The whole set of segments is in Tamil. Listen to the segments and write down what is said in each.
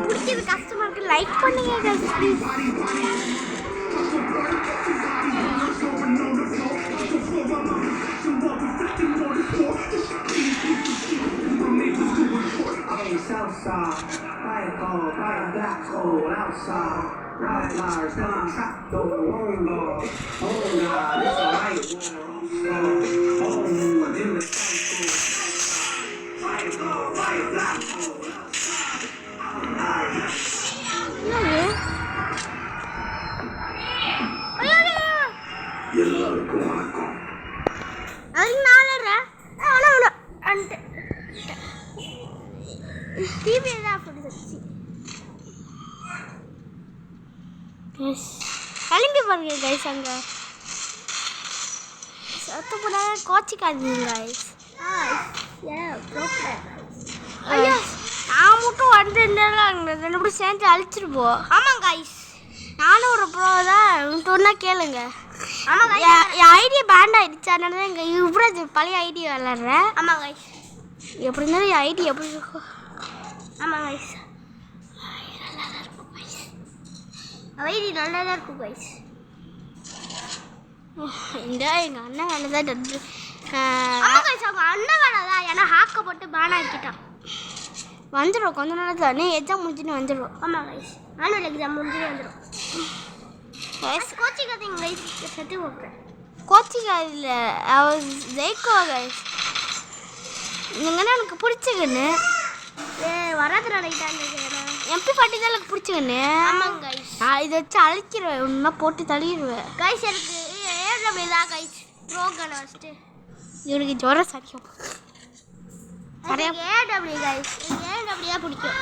பிடிக்கிறது கஷ்டமா இருக்கு. லைக் பண்ணுங்க guys please. Southside, fire cold, fire black cold, outside, right liars, never trap, don't long dog, oh God, it's a right one, oh, in the sun, fire cold, fire black cold, எல்லாருக்கும் வணக்கம். அதுக்கு நாளற அந்த டிவி தான் அப்படி வச்சு கிளம்பி பாருங்க கைஸ். அங்கே சத்து போட கோச்சிக்காதீங்க கைஸ். ஐயோ நான் மட்டும் வந்துருந்தேன் ரெண்டு சேர்ந்து அழிச்சிருப்போம். ஆமாம் கைஸ் நானும் ஒரு ப்ரோ தான் சொன்னா கேளுங்க. ஆமாம் என் ஐடியா பேண்ட் ஆகிடுச்சு. அதனால தான் எங்கள் யுவராஜ் பழைய ஐடியா விளாட்றேன். ஆமாம் கைஸ் எப்படி இருந்தாலும் என் ஐடியா எப்படி இருக்கும். ஆமாம் கைஸ் நல்லா தான் இருக்கும் கைஸ். ஐடி நல்லா தான் இருக்கும் கைஸ். இந்த எங்கள் அண்ணன் வேலை தான் ஆமாம் கைஸ் அவங்க அண்ணன் வேலை தான். ஏன்னா ஹாக்கை போட்டு பேன் ஆக்கிட்டான். வந்துடும் கொஞ்ச நாள் தான். நீ எக்ஸாம் முடிஞ்சுன்னு வந்துடும். ஆமாம் கைஸ் ஆனுவல் எக்ஸாம் முடிஞ்சுன்னு வந்துடும் கைஸ். கோச்சிக்காதீங்க கைஸ். செத்து போகிறேன் கோச்சிக்காதில்ல அவள் ஜெயிக்குவா கைஸ். நீங்கன்னா எனக்கு பிடிச்சிக்கண்ணு வராது நினைக்கிட்டான். எம்பி பாட்டி தான் எனக்கு பிடிச்சிக்கண்ணு. ஆமாங்க கைஸ் நான் இதை வச்சு அழைக்கிறேன். ஒன்றா போட்டு தள்ளிடுவேன் கைஸ். எனக்கு ஏடபிள்யூ தான் கைஸ் ப்ரோக்கான ஃபஸ்ட்டு. இவனுக்கு ஜுரம் சரியும் ஏடபிள்யூ கைஸ். ஏடபிள்யூ தான் பிடிக்கும்.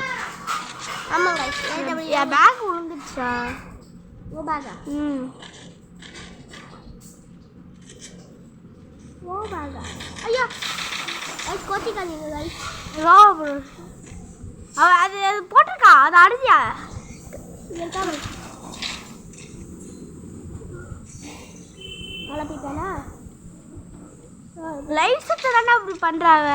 ஆமாம் கைஸ் ஏடபிள்யூ. என் பேக் விழுந்துடுச்சா? ஓ பேக்கா? ஓ பேக்கா? ஐயோ கைஸ் கோச்சிக்காதீங்க கைஸ். அவள் அது போட்டிருக்கா அது அடிச்சியா வளர்த்திட்டானா லைஃப் சுத்த தானே அப்படி பண்ணுறாங்க.